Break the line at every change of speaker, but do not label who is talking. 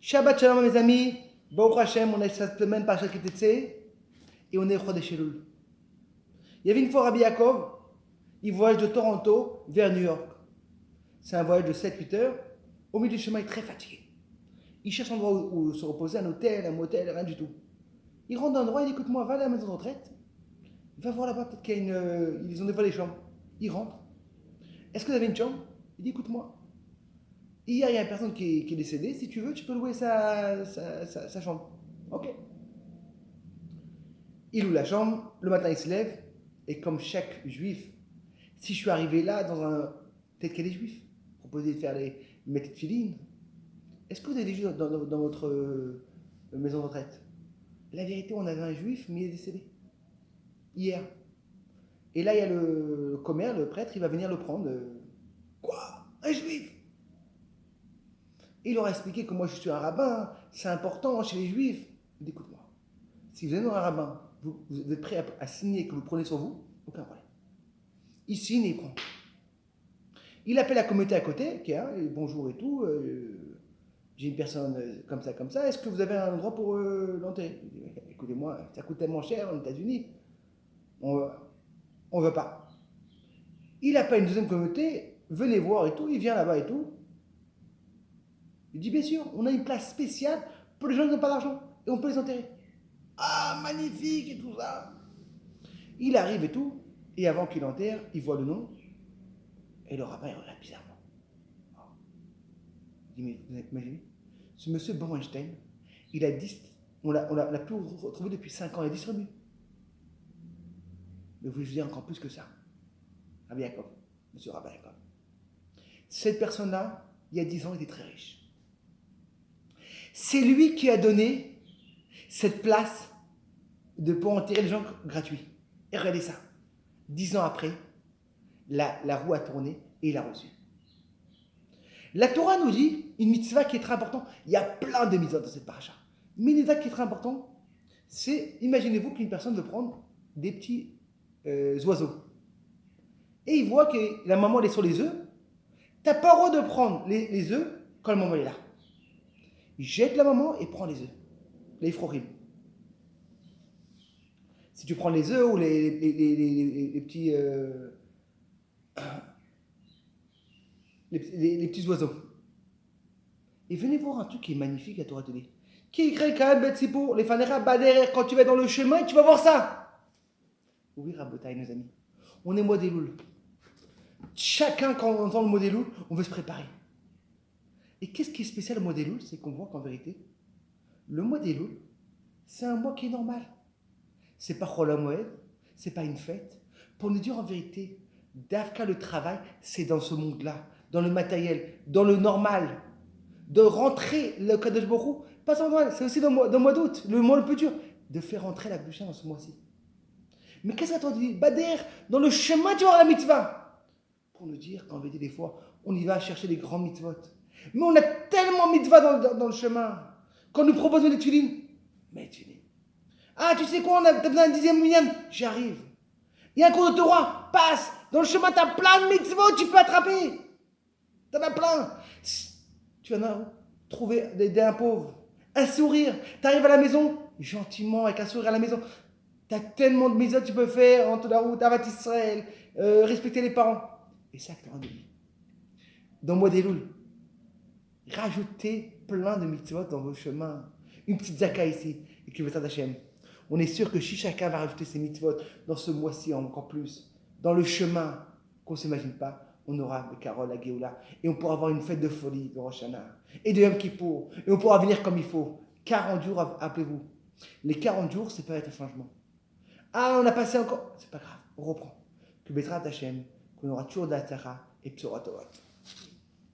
Shabbat Shalom mes amis, Baruch Hashem, on a cette semaine par Shaketetse et on est au Chodesh Elul. Il y avait une fois Rabbi Yaakov, il voyage de Toronto vers New York. C'est un voyage de 7-8 heures. Au milieu du chemin, il est très fatigué. Il cherche un endroit où se reposer, un hôtel, un motel, rien du tout. Il rentre dans un endroit, il dit écoute-moi, va à la maison de retraite, va voir là-bas, peut-être qu'il y a ils ont des fois des chambres. Il rentre. Est-ce que vous avez une chambre? Il dit écoute-moi, hier il y a une personne qui est décédée, si tu veux, tu peux louer sa chambre. Ok. Il loue la chambre, le matin il se lève, et comme chaque juif, si je suis arrivé là dans un. Peut-être qu'il y a des juifs, proposer de faire mettre de filines. Est-ce que vous avez des juifs dans votre maison de retraite? La vérité, on avait un juif, mais il est décédé. Hier. Et là, il y a le commerce, le prêtre, il va venir le prendre. Quoi? Un juif? Et il leur a expliqué que moi je suis un rabbin, c'est important chez les juifs. Il dit écoute-moi, si vous êtes un rabbin, vous êtes prêt à signer que vous prenez sur vous, aucun problème. Il signe et il prend. Il appelle la communauté à côté, qui a bonjour et tout, j'ai une personne comme ça, est-ce que vous avez un endroit pour l'enterrer? Écoutez-moi, ça coûte tellement cher aux États-Unis, on ne veut pas. Il appelle une deuxième communauté, venez voir et tout, il vient là-bas et tout. Il dit bien sûr, on a une place spéciale pour les gens qui n'ont pas d'argent et on peut les enterrer. Ah, magnifique et tout ça. Il arrive et tout, et avant qu'il enterre, il voit le nom, et le rabbin il regarde bizarrement. Il dit mais vous avez imaginé? Ce monsieur Bornstein, il a 10, on l'a plus retrouvé depuis 5 ans, il a disparu. Mais vous voulez dire encore plus que ça. Rabbi Yaakov, monsieur Rabbi Yaakov. Cette personne-là, il y a 10 ans, il était très riche. C'est lui qui a donné cette place pour enterrer les gens gratuits. Et regardez ça. 10 ans après, la roue a tourné et il a reçu. La Torah nous dit une mitzvah qui est très importante. Il y a plein de mitzvahs dans cette paracha. Mais une mitzvah qui est très importante, c'est, imaginez-vous qu'une personne veut prendre des petits oiseaux. Et il voit que la maman elle est sur les œufs. Tu n'as pas le droit de prendre les œufs quand la maman est là. Il jette la maman et prend les œufs. Les frorim. Si tu prends les œufs ou les petits les petits oiseaux. Et venez voir un truc qui est magnifique, la Torah te dit. Qui écrit quand même pour les fanera bader quand tu vas dans le chemin, tu vas voir ça. Oui, Rabotai, nos amis. On est mois d'Elul. Chacun, quand on entend le mot d'Elul, on veut se préparer. Et qu'est-ce qui est spécial au mois d'Elul? C'est qu'on voit qu'en vérité, le mois d'Elul, c'est un mois qui est normal. C'est pas Chol HaMoed, c'est pas une fête. Pour nous dire en vérité, d'Afka le travail, c'est dans ce monde-là, dans le matériel, dans le normal. De rentrer le Kadosh Baruch Hu, pas seulement normal, c'est aussi dans le mois d'août, le mois le plus dur, de faire rentrer la Kedusha dans ce mois-ci. Mais qu'est-ce que tu dis? Bader, dans le chemin, tu vas avoir la mitzvah. Pour nous dire qu'en vérité, des fois, on y va chercher des grands mitzvot. Mais on a tellement mitzvah dans le chemin. Quand on nous propose des tulines, mais tulines. Ah, tu sais quoi, t'as besoin d'un 10e minyan? J'y arrive. Il y a un cours de Torah, passe. Dans le chemin, t'as plein de mitzvot, tu peux attraper. T'en as plein. Tu en as trouvé d'aider un pauvre. Un sourire. T'arrives à la maison, gentiment, avec un sourire à la maison. T'as tellement de mitzvot que tu peux faire entre la route, Avat Israël, respecter les parents. Et ça, que t'as rendu. Dans le mois d'Elul, rajoutez plein de mitzvot dans vos chemins. Une petite zaka ici, et que B'ezrat Hashem. On est sûr que si chacun va rajouter ses mitzvot dans ce mois-ci encore plus, dans le chemin qu'on ne s'imagine pas, on aura le Karol, la Géoula, et on pourra avoir une fête de folie de Rosh Hashanah, et de Yom Kippour, et on pourra venir comme il faut. 40 jours, appelez-vous. Les 40 jours, c'est pas être un changement. Ah, on a passé encore, c'est pas grave, on reprend. Que B'ezrat Hashem, qu'on aura toujours de la tzara et B'sorot Tovat.